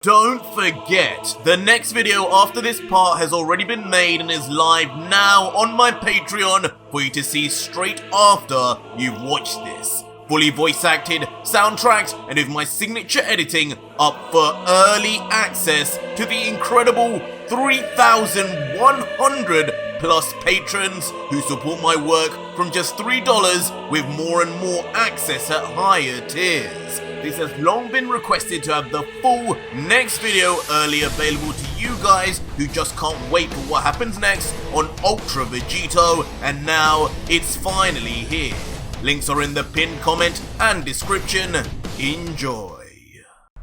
Don't forget, the next video after this part has already been made and is live now on my Patreon for you to see straight after you've watched this. Fully voice acted, soundtracked, and with my signature editing up for early access to the incredible 3,100 plus patrons who support my work from just $3 with more and more access at higher tiers. This has long been requested to have the full next video early available to you guys who just can't wait for what happens next on Ultra Vegito, and now it's finally here. Links are in the pinned comment and description. Enjoy.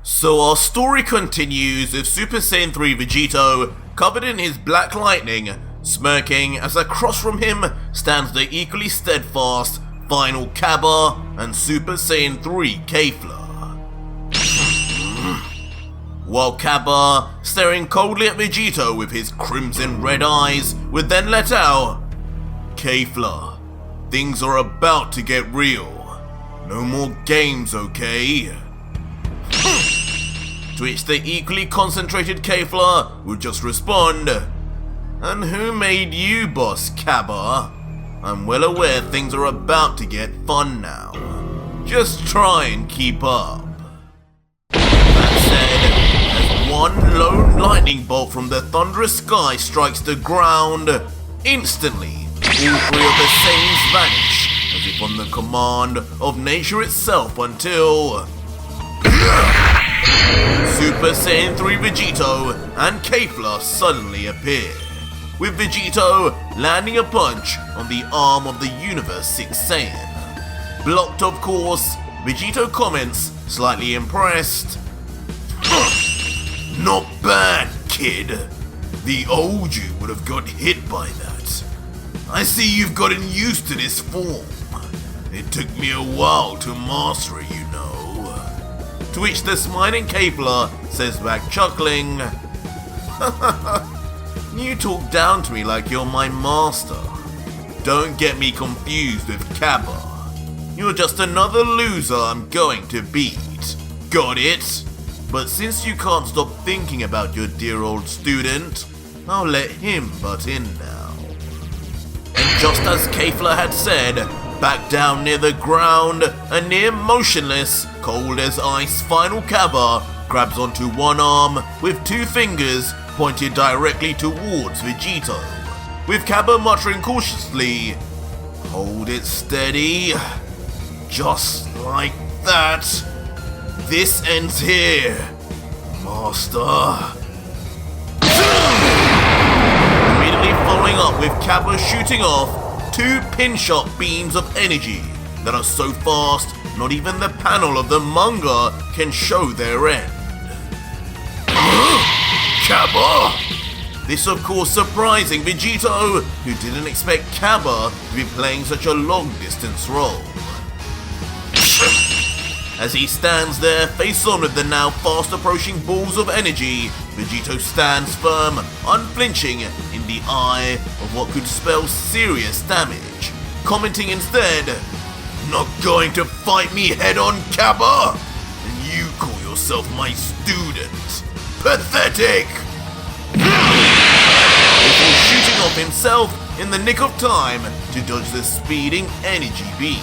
So our story continues with Super Saiyan 3 Vegito covered in his black lightning, smirking as across from him stands the equally steadfast final Cabba and Super Saiyan 3 Kefla. While Cabba, staring coldly at Vegito with his crimson red eyes, would then let out, "Kefla, things are about to get real. No more games, okay?" To which the equally concentrated Kefla would just respond, "And who made you boss, Cabba? I'm well aware things are about to get fun now. Just try and keep up." That said, as one lone lightning bolt from the thunderous sky strikes the ground, instantly, all three of the Saiyans vanish, as if on the command of nature itself until Super Saiyan 3 Vegito and Kefla suddenly appear, with Vegito landing a punch on the arm of the Universe 6 Saiyan. Blocked, of course, Vegito comments, slightly impressed, "Not bad, kid. The old you would have got hit by that. I see you've gotten used to this form. It took me a while to master it, you know." To which the smiling Kefla says back chuckling, "You talk down to me like you're my master. Don't get me confused with Cabba. You're just another loser I'm going to beat. Got it? But since you can't stop thinking about your dear old student, I'll let him butt in now." And just as Kefla had said, back down near the ground, a near motionless, cold as ice final Cabba grabs onto one arm with two fingers pointed directly towards Vegito, with Cabba muttering cautiously, "Hold it steady. Just like that. This ends here, Master." Immediately following up with Cabba shooting off two pin-shot beams of energy that are so fast not even the panel of the manga can show their end. Cabba! This of course surprising Vegito, who didn't expect Cabba to be playing such a long-distance role. As he stands there face on with the now fast approaching balls of energy, Vegito stands firm, unflinching in the eye of what could spell serious damage, commenting instead, "Not going to fight me head on, Cabba? And you call yourself my student? Pathetic!" Before shooting off himself in the nick of time to dodge the speeding energy beam.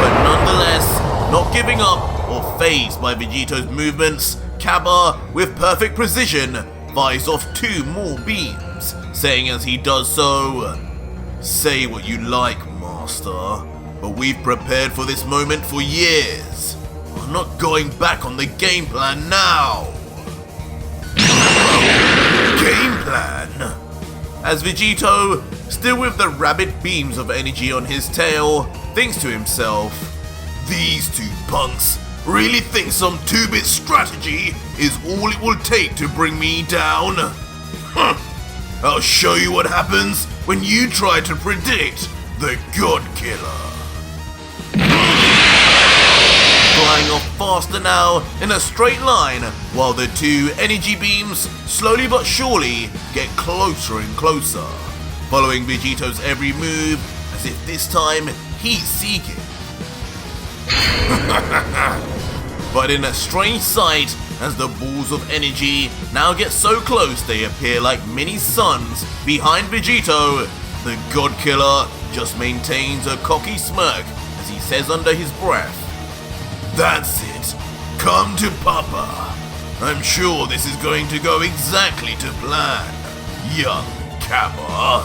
But nonetheless, not giving up or fazed by Vegito's movements, Cabba, with perfect precision, fires off two more beams, saying as he does so, "Say what you like, Master, but we've prepared for this moment for years. I'm not going back on the game plan now." Game plan? As Vegito, still with the rabid beams of energy on his tail, thinks to himself, "These two punks really think some 2-bit strategy is all it will take to bring me down? Huh. I'll show you what happens when you try to predict the God Killer." Flying off faster now in a straight line, while the two energy beams slowly but surely get closer and closer, following Vegito's every move as if this time he's seeking. but in a strange sight as the balls of energy now get so close they appear like mini suns behind Vegito. The God Killer just maintains a cocky smirk as he says under his breath, "That's it. Come to Papa. I'm sure this is going to go exactly to plan, young cabba."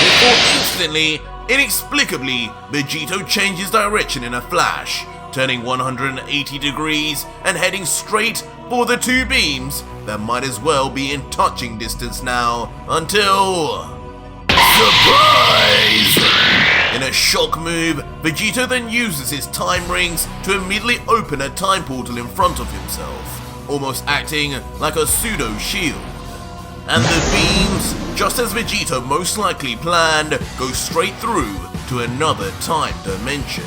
Before instantly, inexplicably, Vegito changes direction in a flash, turning 180 degrees and heading straight for the two beams that might as well be in touching distance now until... Surprise! In a shock move, Vegito then uses his time rings to immediately open a time portal in front of himself, almost acting like a pseudo shield. And the beams, just as Vegito most likely planned, go straight through to another time dimension.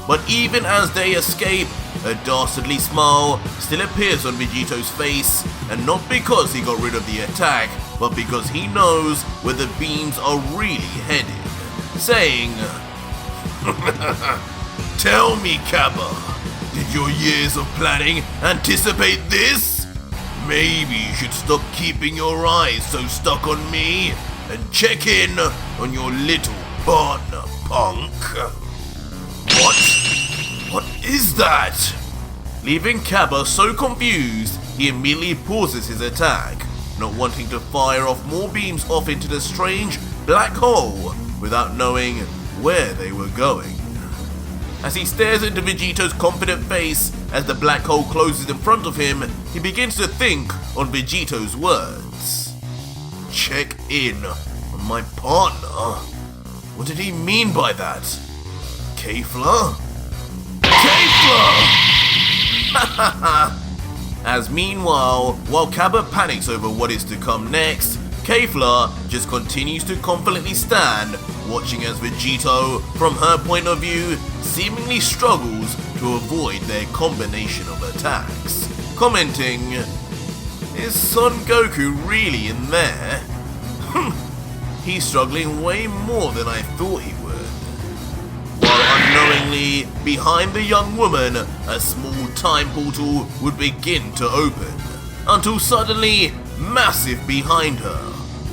But even as they escape, a dastardly smile still appears on Vegito's face, and not because he got rid of the attack, but because he knows where the beams are really headed, saying, "Tell me, cabba, did your years of planning anticipate this? Maybe you should stop keeping your eyes so stuck on me and check in on your little partner, punk." What is that? Leaving Cabba so confused, he immediately pauses his attack, not wanting to fire off more beams off into the strange black hole without knowing where they were going. As he stares into Vegito's confident face as the black hole closes in front of him, he begins to think on Vegito's words. Check in on my partner? What did he mean by that? Kefla? Kefla! As meanwhile, while Cabba panics over what is to come next, Kefla just continues to confidently stand, watching as Vegito, from her point of view, seemingly struggles to avoid their combination of attacks, commenting, "Is Son Goku really in there? He's struggling way more than I thought he would." While unknowingly, behind the young woman, a small time portal would begin to open, until suddenly, massive behind her,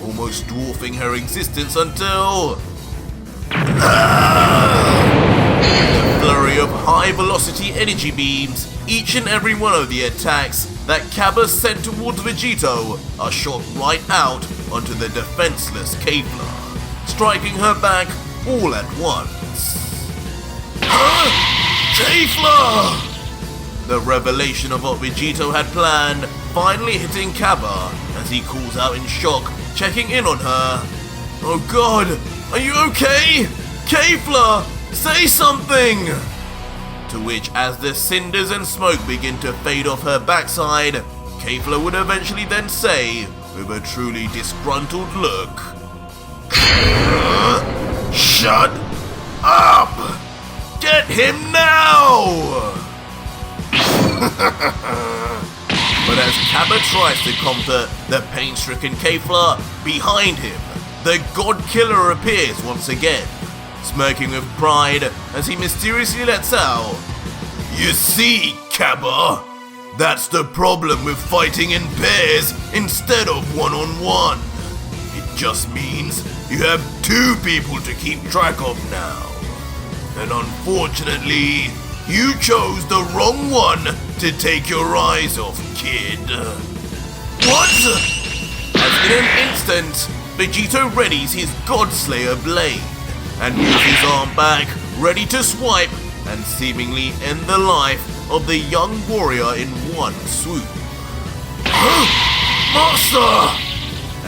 almost dwarfing her existence until... A flurry of high-velocity energy beams, each and every one of the attacks that Cabba sent towards Vegito are shot right out onto the defenseless Kefla, striking her back all at once. Kefla! The revelation of what Vegito had planned finally hitting Cabba as he calls out in shock, checking in on her. "Oh god, are you okay? Kefla, say something!" To which, as the cinders and smoke begin to fade off her backside, Kefla would eventually then say, with a truly disgruntled look, "Shut up! Get him now!" But as Cabba tries to comfort the pain-stricken Kefla, behind him, the God Killer appears once again, smirking with pride as he mysteriously lets out, "You see, Cabba, that's the problem with fighting in pairs instead of one-on-one. It just means you have two people to keep track of now. And unfortunately, you chose the wrong one to take your eyes off, kid." What? As in an instant, Vegito readies his Godslayer blade and moves his arm back, ready to swipe and seemingly end the life of the young warrior in one swoop. Master!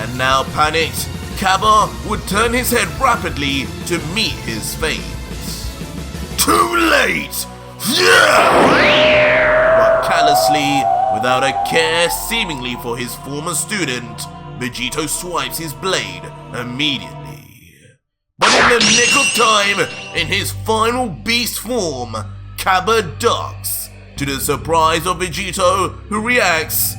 And now panicked, Cabba would turn his head rapidly to meet his fate. Too late! But callously, without a care seemingly for his former student, Vegito swipes his blade immediately. But in the nick of time, in his final beast form, Cabba ducks, to the surprise of Vegito, who reacts,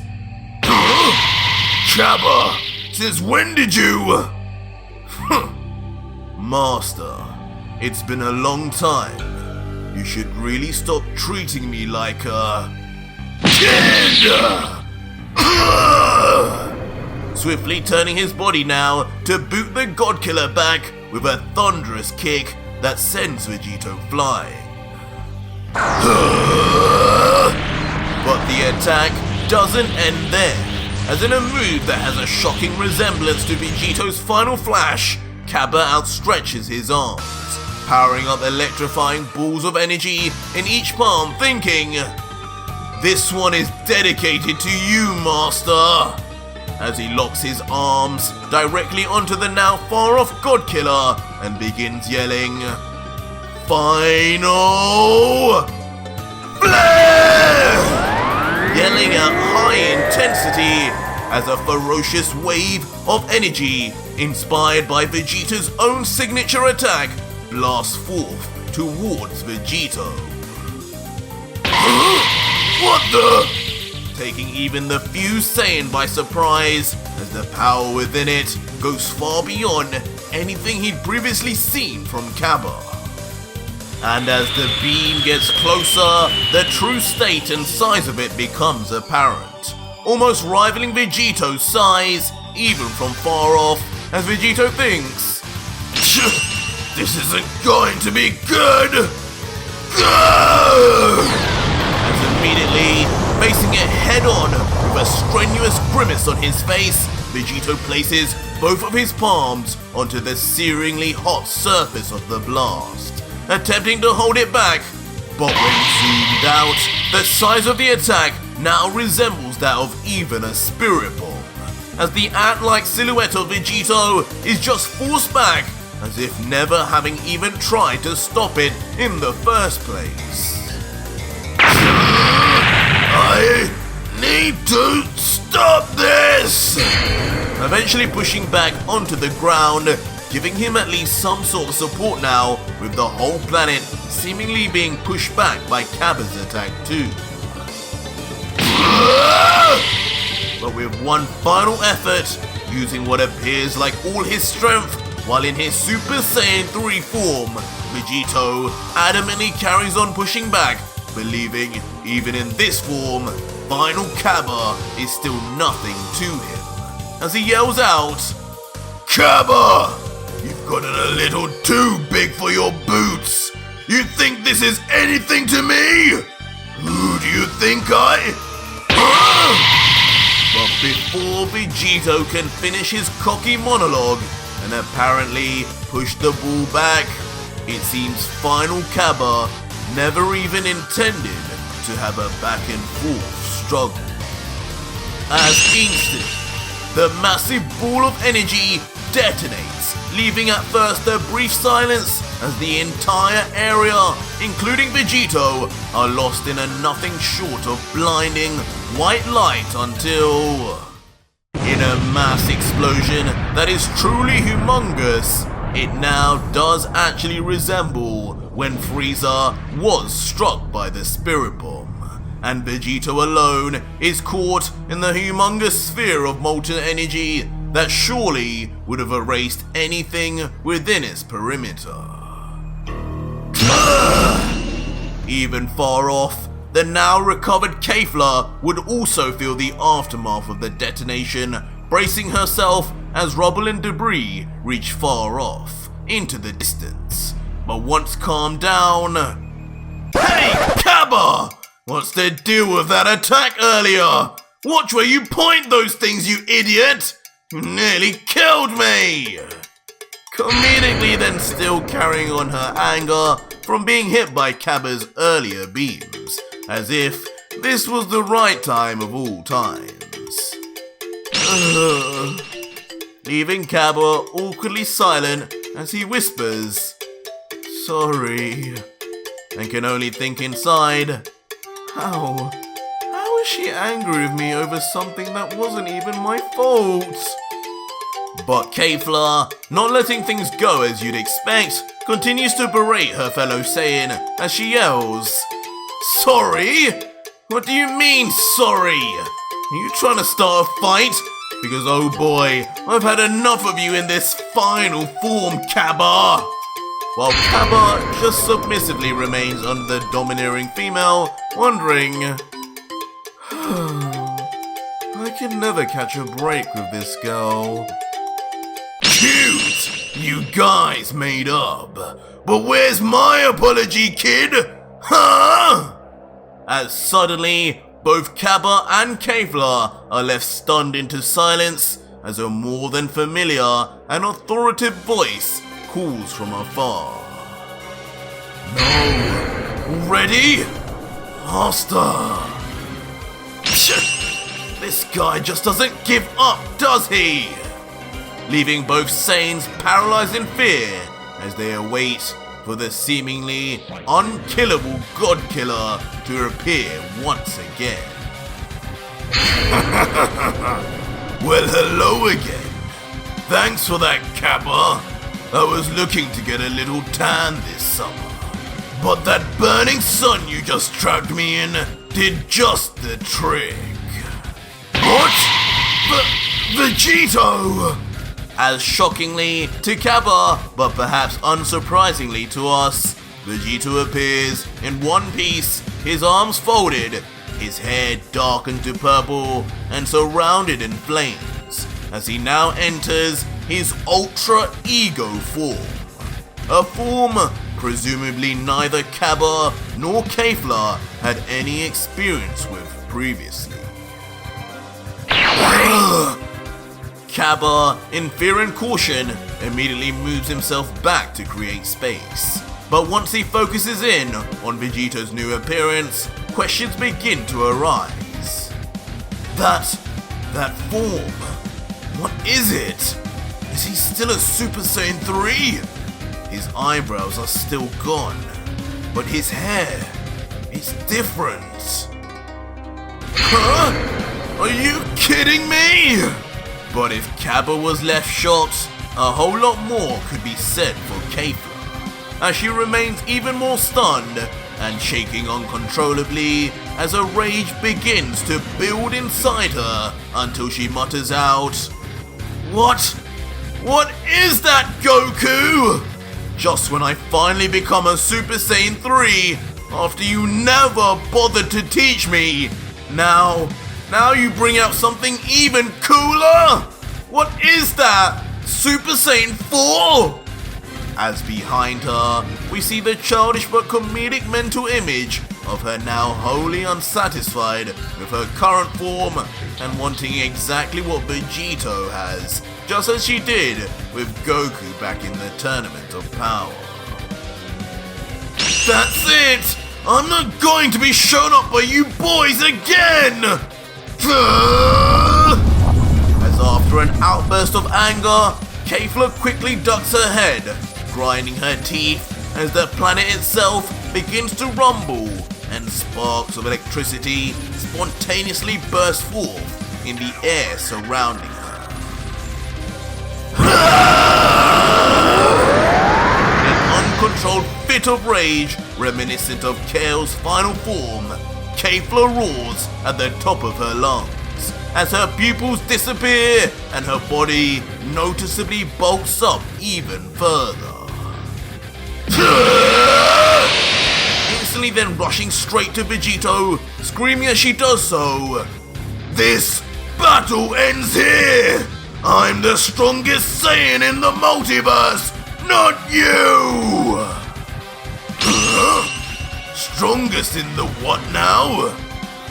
"Cabba, since when did you..." "Master, it's been a long time. you should really stop treating me like a kid! Swiftly turning his body now to boot the Godkiller back with a thunderous kick that sends Vegito flying. But the attack doesn't end there, as in a move that has a shocking resemblance to Vegito's final flash, Cabba outstretches his arms, powering up electrifying balls of energy in each palm, thinking, "This one is dedicated to you, Master," as he locks his arms directly onto the now far-off Godkiller and begins yelling, "Final Flare!" Yelling at high intensity as a ferocious wave of energy, inspired by Vegito's own signature attack, blasts forth towards Vegito. What the? Taking even the few Saiyan by surprise, as the power within it goes far beyond anything he'd previously seen from Cabba. And as the beam gets closer, the true state and size of it becomes apparent, almost rivaling Vegito's size, even from far off, as Vegito thinks, "This isn't going to be good!" As immediately, facing it head-on with a strenuous grimace on his face, Vegito places both of his palms onto the searingly hot surface of the blast, attempting to hold it back, but when zoomed out, the size of the attack now resembles that of even a spirit bomb, as the ant-like silhouette of Vegito is just forced back, as if never having even tried to stop it in the first place. I need to stop this! Eventually pushing back onto the ground, giving him at least some sort of support now, with the whole planet seemingly being pushed back by Cabba's attack too. But with one final effort, using what appears like all his strength, while in his Super Saiyan 3 form, Vegito adamantly carries on pushing back, believing even in this form, final Cabba is still nothing to him, as he yells out, "Cabba! You've gotten a little too big for your boots! You think this is anything to me? Who do you think I..." But before Vegito can finish his cocky monologue and apparently push the ball back, it seems final Cabba never even intended to have a back and forth struggle. As instantly, the massive ball of energy detonates, leaving at first a brief silence as the entire area, including Vegito, are lost in a nothing short of blinding white light until, in a mass explosion that is truly humongous, it now does actually resemble when Frieza was struck by the spirit bomb, and Vegito alone is caught in the humongous sphere of molten energy that surely would have erased anything within its perimeter. Even far off, the now recovered Kefla would also feel the aftermath of the detonation, bracing herself as rubble and debris reach far off into the distance. But once calmed down, "Hey, Cabba! What's the deal with that attack earlier? Watch where you point those things, you idiot! You nearly killed me!" Comedically then still carrying on her anger from being hit by Cabba's earlier beams, as if this was the right time of all times. Leaving Cabba awkwardly silent as he whispers, "Sorry," and can only think inside, How is she angry with me over something that wasn't even my fault? But Kefla, not letting things go as you'd expect, continues to berate her fellow Saiyan as she yells, "Sorry? What do you mean, sorry? Are you trying to start a fight? Because oh boy, I've had enough of you in this final form, Cabba!" while Cabba just submissively remains under the domineering female, wondering, I can never catch a break with this girl. Cute! You guys made up. But where's my apology, kid? Huh? As suddenly, both Cabba and Kefla are left stunned into silence as a more than familiar and authoritative voice calls from afar. No. Ready? Master. This guy just doesn't give up, does he? Leaving both Saiyans paralyzed in fear as they await for the seemingly unkillable God Killer to appear once again. Well, hello again. Thanks for that, Cabba. I was looking to get a little tan this summer, but that burning sun you just trapped me in did just the trick. What? Vegito! As shockingly to Cabba, but perhaps unsurprisingly to us, Vegito appears in one piece, his arms folded, his hair darkened to purple and surrounded in flames, as he now enters his ultra ego form. A form presumably neither Cabba nor Kefla had any experience with previously. Cabba, in fear and caution, immediately moves himself back to create space. But once he focuses in on Vegito's new appearance, questions begin to arise. That form, what is it? Is he still a Super Saiyan 3? His eyebrows are still gone, but his hair is different. Huh? Are you kidding me? But if Cabba was left shocked, a whole lot more could be said for Kefla, as she remains even more stunned and shaking uncontrollably as a rage begins to build inside her until she mutters out, What? What is that, Goku? Just when I finally become a Super Saiyan 3, after you never bothered to teach me, now you bring out something even cooler? What is that? Super Saiyan 4? As behind her, we see the childish but comedic mental image of her now wholly unsatisfied with her current form and wanting exactly what Vegito has, just as she did with Goku back in the Tournament of Power. That's it! I'm not going to be shown up by you boys again! As after an outburst of anger, Kefla quickly ducks her head, grinding her teeth as the planet itself begins to rumble and sparks of electricity spontaneously burst forth in the air surrounding her. In an uncontrolled fit of rage reminiscent of Kale's final form, Kefla roars at the top of her lungs as her pupils disappear and her body noticeably bulks up even further. Instantly then rushing straight to Vegito, screaming as she does so, This battle ends here! I'm the strongest Saiyan in the multiverse, not you! Strongest in the what now?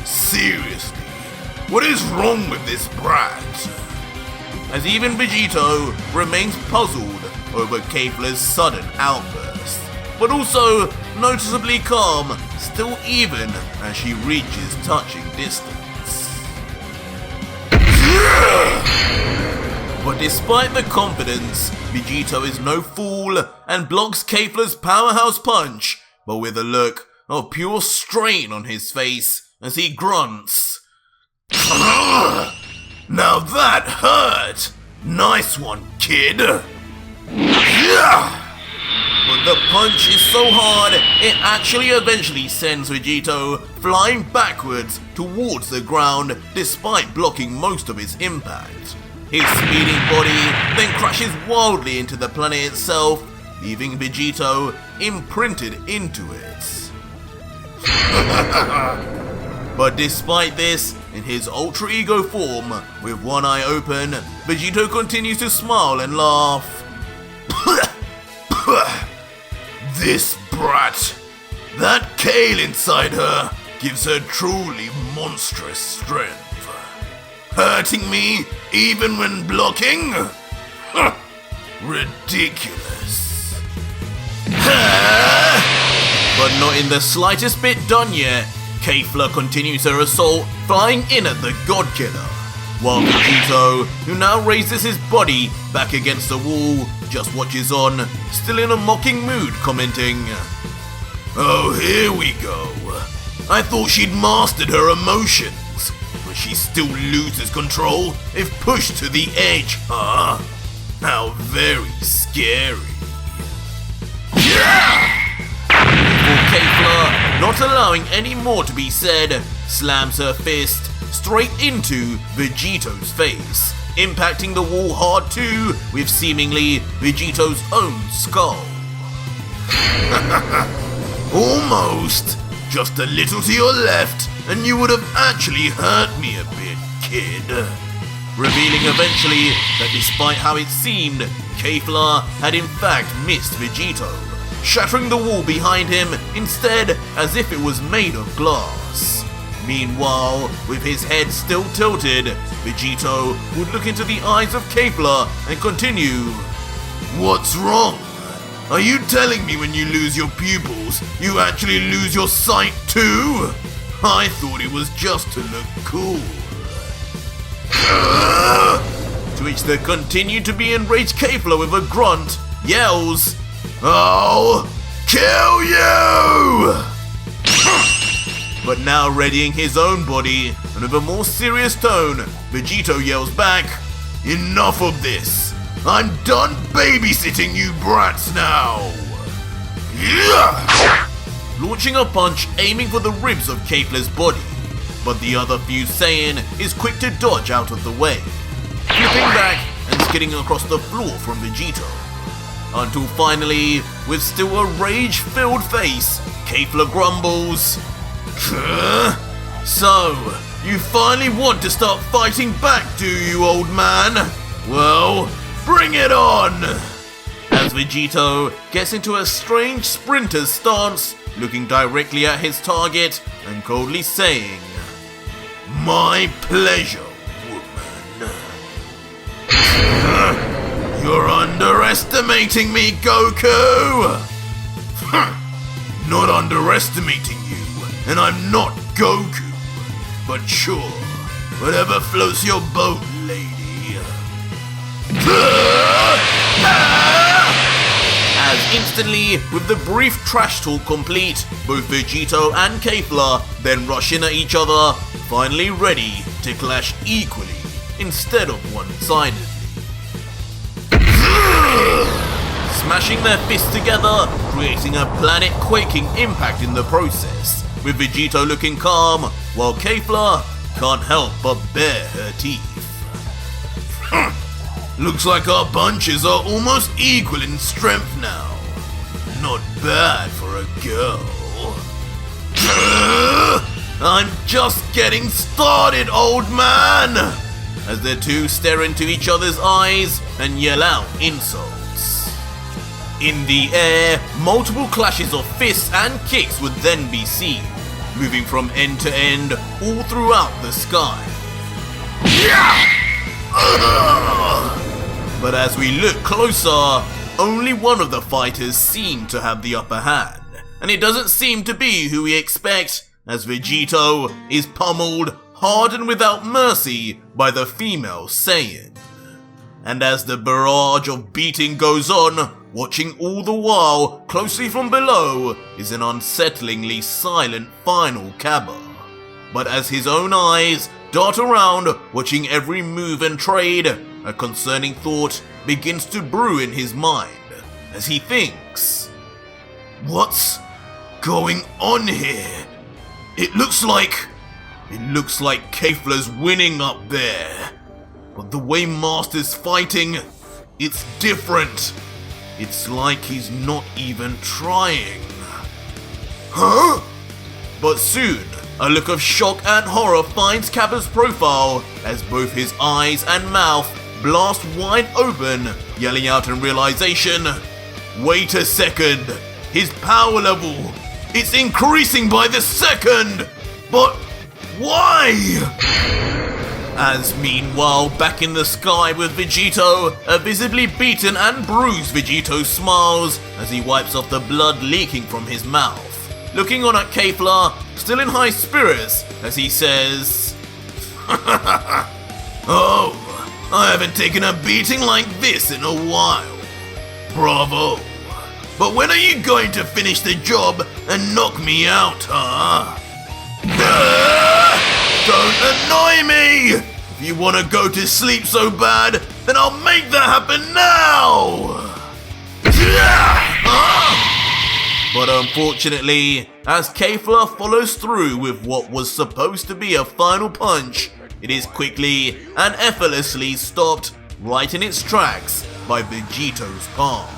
Seriously, what is wrong with this brat? As even Vegito remains puzzled over Kefla's sudden outburst, but also noticeably calm, still even as she reaches touching distance. But despite the confidence, Vegito is no fool and blocks Kefla's powerhouse punch, but with a look of pure strain on his face as he grunts. Now that hurt! Nice one, kid! But the punch is so hard, it actually eventually sends Vegito flying backwards towards the ground despite blocking most of his impact. His speeding body then crashes wildly into the planet itself, leaving Vegito imprinted into it. But despite this, in his ultra ego form, with one eye open, Vegito continues to smile and laugh. This brat, that kale inside her gives her truly monstrous strength. Hurting me even when blocking? Ridiculous. But not in the slightest bit done yet. Kefla continues her assault, flying in at the God Killer, while Vegito, who now raises his body back against the wall, just watches on, still in a mocking mood, commenting, "Oh, here we go. I thought she'd mastered her emotions, but she still loses control if pushed to the edge, huh? How very scary." Yeah! Kefla, not allowing any more to be said, slams her fist straight into Vegito's face, impacting the wall hard too, with seemingly Vegito's own skull. Almost. Just a little to your left, and you would have actually hurt me a bit, kid. Revealing eventually that despite how it seemed, Kefla had in fact missed Vegito, shattering the wall behind him instead as if it was made of glass. Meanwhile, with his head still tilted, Vegito would look into the eyes of Kefla and continue, "What's wrong? Are you telling me when you lose your pupils, you actually lose your sight too? I thought it was just to look cool." To which the continued to be enraged Kefla with a grunt yells, "I'll kill you!" But now readying his own body, and with a more serious tone, Vegito yells back, "Enough of this! I'm done babysitting you brats now!" Yeah! Launching a punch aiming for the ribs of Kefla's body, but the other fused Saiyan is quick to dodge out of the way, flipping back and skidding across the floor from Vegito. Until finally, with still a rage-filled face, Kefla grumbles, "So, you finally want to start fighting back, do you, old man? Well, bring it on!" As Vegito gets into a strange sprinter's stance, looking directly at his target and coldly saying, "My pleasure, woman." "You're underestimating me, Goku!" "Not underestimating you, and I'm not Goku. But sure, whatever floats your boat, lady." As instantly, with the brief trash talk complete, both Vegito and Kefla then rush in at each other, finally ready to clash equally instead of one-sidedly. Smashing their fists together, creating a planet-quaking impact in the process, with Vegito looking calm, while Kefla can't help but bare her teeth. Looks like our punches are almost equal in strength now. Not bad for a girl. I'm just getting started, old man! As the two stare into each other's eyes and yell out insults. In the air, multiple clashes of fists and kicks would then be seen, moving from end to end all throughout the sky. But as we look closer, only one of the fighters seem to have the upper hand, and it doesn't seem to be who we expect, as Vegito is pummeled hard and without mercy by the female Saiyan. And as the barrage of beating goes on, watching all the while closely from below is an unsettlingly silent final cabba. But as his own eyes dart around, watching every move and trade, a concerning thought begins to brew in his mind as he thinks, "What's going on here? It looks like Kefla's winning up there. But the way Master's fighting, it's different. It's like he's not even trying. Huh? But soon, a look of shock and horror finds Cabba's profile as both his eyes and mouth blast wide open, yelling out in realization, wait a second, his power level, it's increasing by the second, but why? As meanwhile, back in the sky with Vegito, a visibly beaten and bruised Vegito smiles as he wipes off the blood leaking from his mouth. Looking on at Kefla, still in high spirits, as he says, oh, I haven't taken a beating like this in a while. Bravo. But when are you going to finish the job and knock me out, huh? Don't annoy me! If you want to go to sleep so bad, then I'll make that happen now! But unfortunately, as Kefla follows through with what was supposed to be a final punch, it is quickly and effortlessly stopped right in its tracks by Vegito's palm.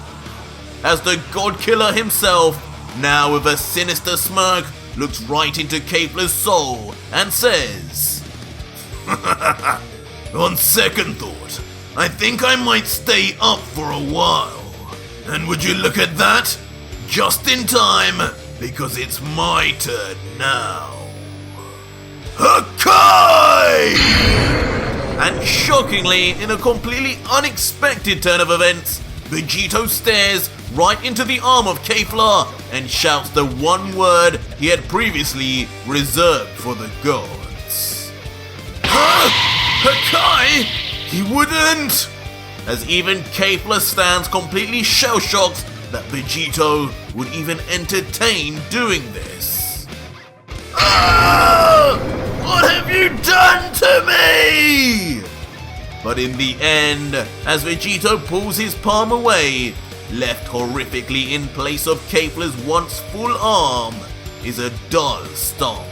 As the God Killer himself, now with a sinister smirk, looks right into Kefla's soul and says, on second thought, I think I might stay up for a while. And would you look at that? Just in time, because it's my turn now. Hakai! And shockingly, in a completely unexpected turn of events, Vegito stares right into the arm of Kefla and shouts the one word he had previously reserved for the gods. Huh? Hakai? He wouldn't! As even Kefla stands completely shell-shocked that Vegito would even entertain doing this. Ah! What have you done to me? But in the end, as Vegito pulls his palm away, left horrifically in place of Kefla's once full arm is a dull stump,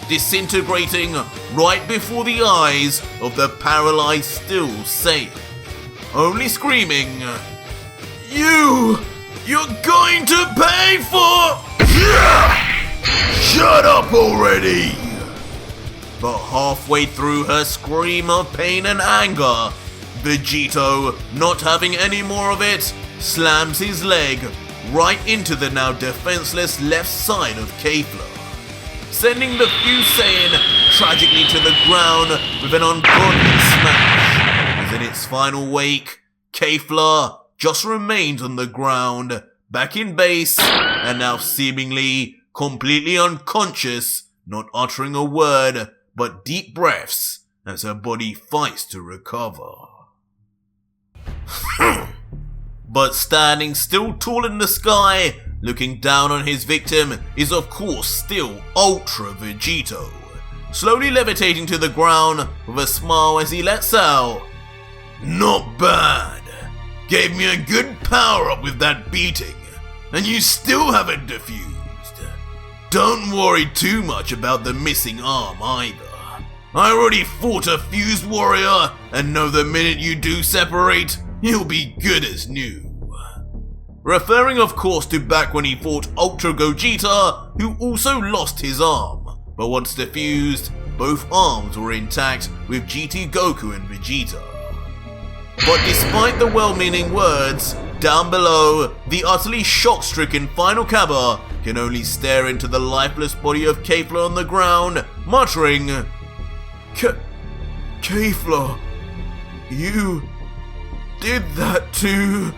disintegrating right before the eyes of the paralyzed still Saiyan, only screaming, You're going to pay for... Shut up already! But halfway through her scream of pain and anger, Vegito, not having any more of it, slams his leg right into the now defenseless left side of Kefla, sending the fused Saiyan tragically to the ground with an ungodly smash. As in its final wake, Kefla just remains on the ground, back in base, and now seemingly completely unconscious, not uttering a word, but deep breaths as her body fights to recover. But standing still tall in the sky, looking down on his victim, is of course still Ultra Vegito, slowly levitating to the ground with a smile as he lets out, Not bad. Gave me a good power up with that beating, and you still haven't defused. Don't worry too much about the missing arm either. I already fought a fused warrior, and know the minute you do separate, you'll be good as new. Referring of course to back when he fought Ultra Gogeta, who also lost his arm, but once defused, both arms were intact with GT Goku and Vegeta. But despite the well-meaning words, down below, the utterly shock-stricken final cabba can only stare into the lifeless body of Kefla on the ground, muttering, Kefla, you did that too?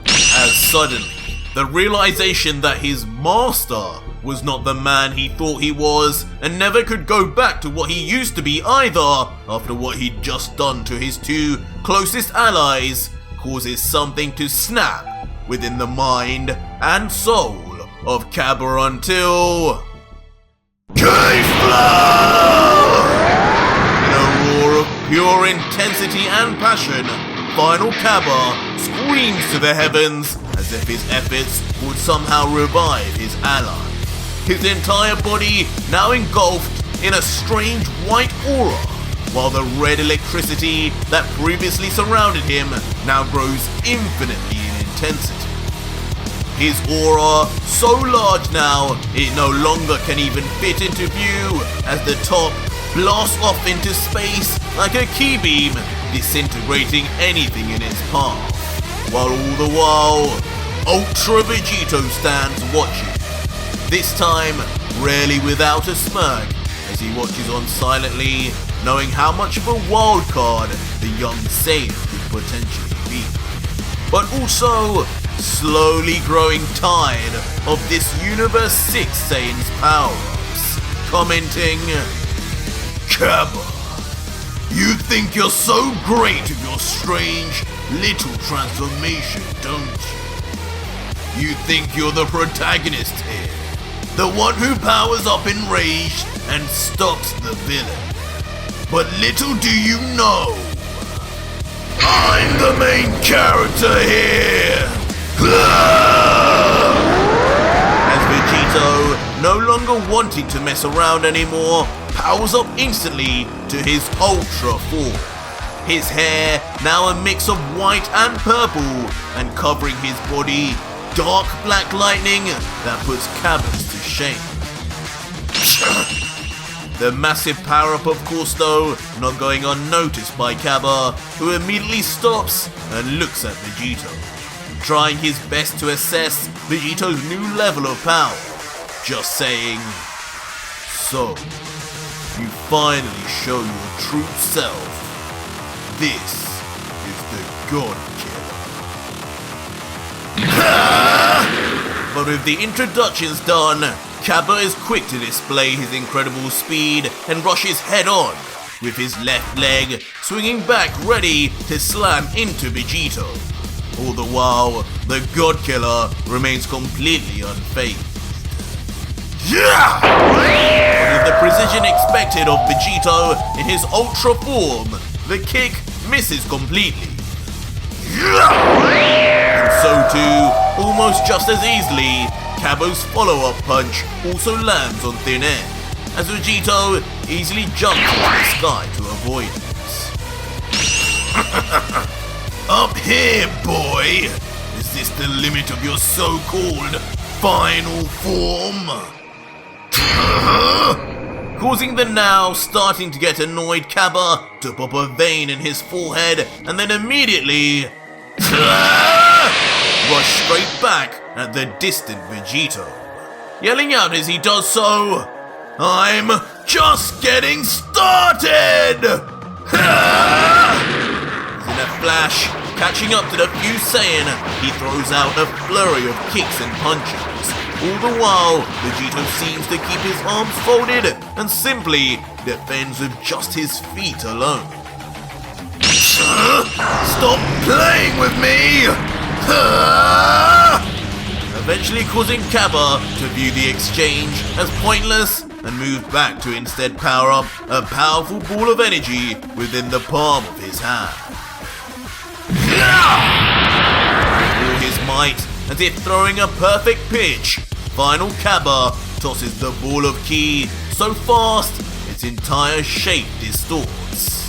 As suddenly, the realization that his master was not the man he thought he was, and never could go back to what he used to be either, after what he'd just done to his two closest allies, causes something to snap within the mind and soul of Cabba until... Kefla! In a roar of pure intensity and passion, final Cabba screams to the heavens as if his efforts would somehow revive his ally. His entire body now engulfed in a strange white aura, while the red electricity that previously surrounded him now grows infinitely in intensity. His aura so large now, it no longer can even fit into view as the top blasts off into space like a key beam, disintegrating anything in its path. While all the while, Ultra Vegito stands watching, this time rarely without a smirk as he watches on silently, knowing how much of a wild card the young Saiyan could potentially be. But also slowly growing tired of this Universe 6 Saiyan's power-ups, commenting, "Cabba, you think you're so great with your strange little transformation, don't you? You think you're the protagonist here, the one who powers up enraged and stops the villain. But little do you know, I'm the main character here!" As Vegito, no longer wanting to mess around anymore, powers up instantly to his ultra form. His hair now a mix of white and purple, and covering his body, dark black lightning that puts Cabba's to shame. The massive power-up, of course though, not going unnoticed by Cabba, who immediately stops and looks at Vegito, trying his best to assess Vegito's new level of power, just saying, "So, you finally show your true self. This is the God Killer." But with the introductions done, Cabba is quick to display his incredible speed and rushes head on, with his left leg swinging back ready to slam into Vegito. All the while, the God Killer remains completely unfazed. But with the precision expected of Vegito in his ultra form, the kick misses completely. And so too, almost just as easily, Cabba's follow-up punch also lands on thin air, as Vegito easily jumps into the sky to avoid it. "Up here, boy! Is this the limit of your so-called final form?" Causing the now starting to get annoyed Cabba to pop a vein in his forehead and then immediately rush straight back at the distant Vegito, yelling out as he does so, "I'm just getting started!" In a flash, catching up to the few Saiyan, he throws out a flurry of kicks and punches. All the while, Vegito seems to keep his arms folded and simply defends with just his feet alone. "Stop playing with me!" Eventually causing Cabba to view the exchange as pointless and move back to instead power up a powerful ball of energy within the palm of his hand. With all his might, as if throwing a perfect pitch, final Cabba tosses the ball of ki so fast its entire shape distorts.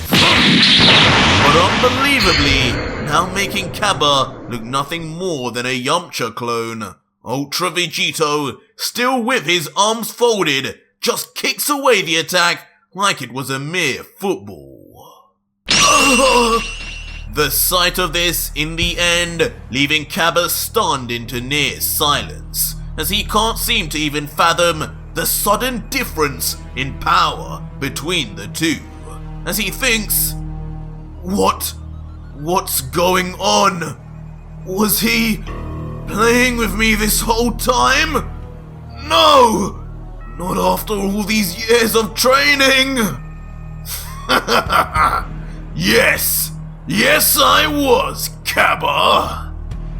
But unbelievably, now making Cabba look nothing more than a Yamcha clone, Ultra Vegito, still with his arms folded, just kicks away the attack like it was a mere football. The sight of this, in the end, leaving Cabba stunned into near silence, as he can't seem to even fathom the sudden difference in power between the two, as he thinks, What's going on? Was he playing with me this whole time? No! Not after all these years of training! Yes I was, Cabba!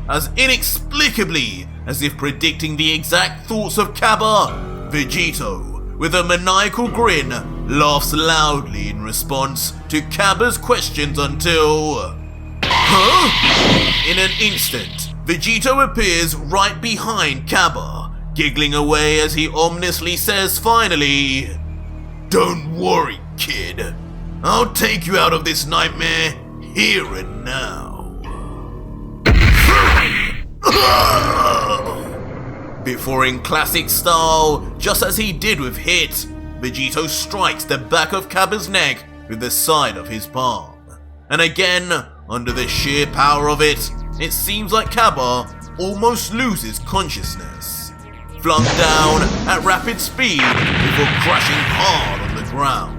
As inexplicably as if predicting the exact thoughts of Cabba, Vegito, with a maniacal grin, laughs loudly in response to Cabba's questions until... In an instant, Vegito appears right behind Cabba, giggling away as he ominously says finally, "Don't worry, kid. I'll take you out of this nightmare here and now. Before in classic style, just as he did with Hit, Vegito strikes the back of Cabba's neck with the side of his palm. And again, under the sheer power of it, it seems like Cabba almost loses consciousness, flung down at rapid speed before crashing hard on the ground.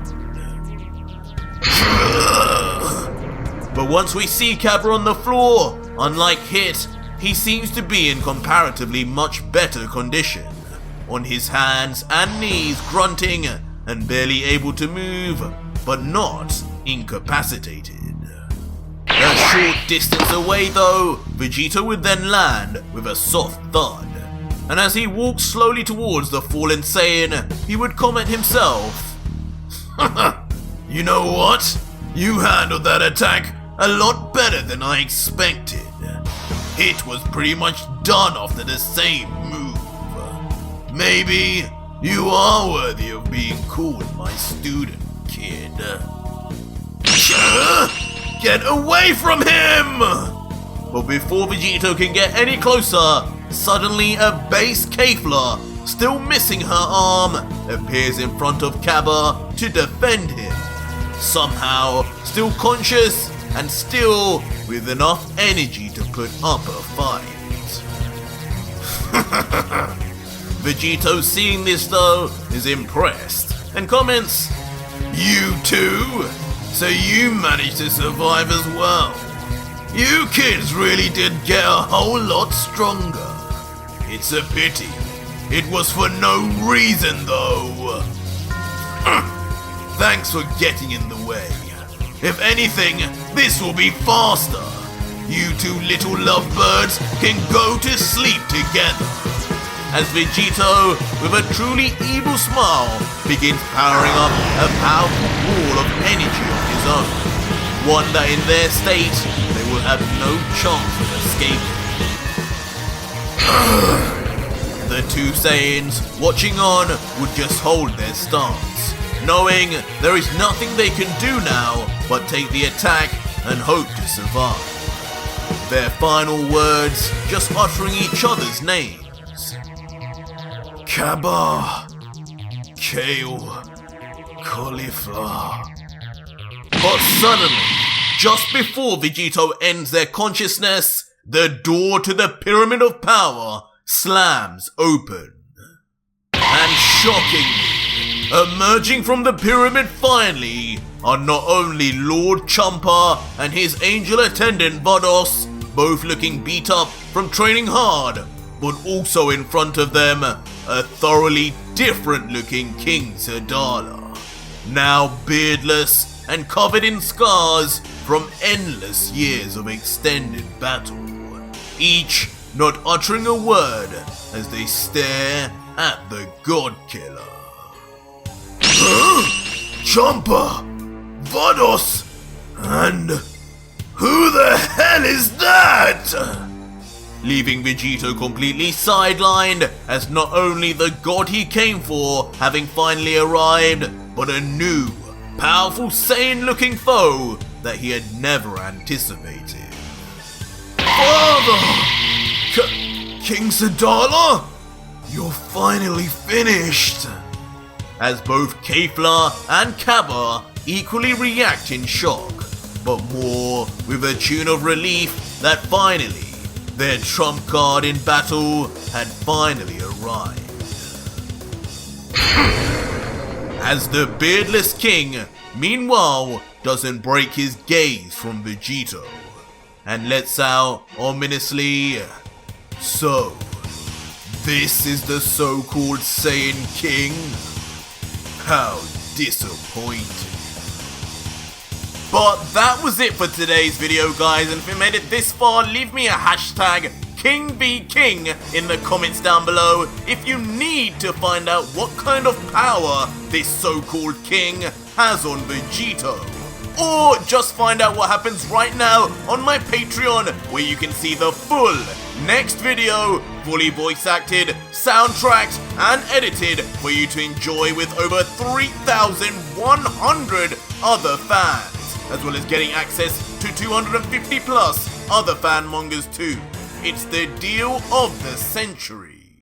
But once we see Cabba on the floor, unlike Hit, he seems to be in comparatively much better condition, on his hands and knees grunting and barely able to move, but not incapacitated. A short distance away though, Vegito would then land with a soft thud, and as he walks slowly towards the fallen Saiyan, he would comment himself, "You know what? You handled that attack a lot better than I expected. Hit was pretty much done after the same move. Maybe you are worthy of being called my student, kid." Get away from him! But before Vegito can get any closer, suddenly a base kefla, still missing her arm, appears in front of Cabba to defend him. Somehow, still conscious and still with enough energy to put up a fight. Vegito, seeing this though, is impressed and comments, "You too? So you managed to survive as well. You kids really did get a whole lot stronger. It's a pity. It was for no reason though. Thanks for getting in the way. If anything, this will be faster. You two little lovebirds can go to sleep together." As Vegito, with a truly evil smile, begins powering up a powerful wall of energy of his own. One that in their state, they will have no chance of escaping. The two Saiyans, watching on, would just hold their stance, knowing there is nothing they can do now but take the attack and hope to survive. Their final words just uttering each other's names. Cabba, kale, cauliflower. But suddenly, just before Vegito ends their consciousness, the door to the Pyramid of Power slams open. And shockingly, emerging from the pyramid finally are not only Lord Champa and his angel attendant Vados, both looking beat up from training hard, but also in front of them, a thoroughly different looking King Sadala, now beardless and covered in scars from endless years of extended battle, each not uttering a word as they stare at the God Killer. Huh? Champa! Vados! And who the hell is that? Leaving Vegito completely sidelined, as not only the god he came for having finally arrived, but a new, powerful Saiyan-looking foe that he had never anticipated. Father! King Sadala? You're finally finished! As both Kefla and Cabba equally react in shock, but more with a tune of relief that finally their trump card in battle had finally arrived. As the beardless king, meanwhile, doesn't break his gaze from Vegito, and lets out ominously, "So, this is the so-called Saiyan King? How disappointing." But that was it for today's video, guys, and if you made it this far, leave me a hashtag #KingVKing in the comments down below if you need to find out what kind of power this so-called king has on Vegito. Or just find out what happens right now on my Patreon, where you can see the full next video fully voice acted, soundtracked, and edited for you to enjoy with over 3,100 other fans, as well as getting access to 250 plus other fan mangas too. It's the deal of the century.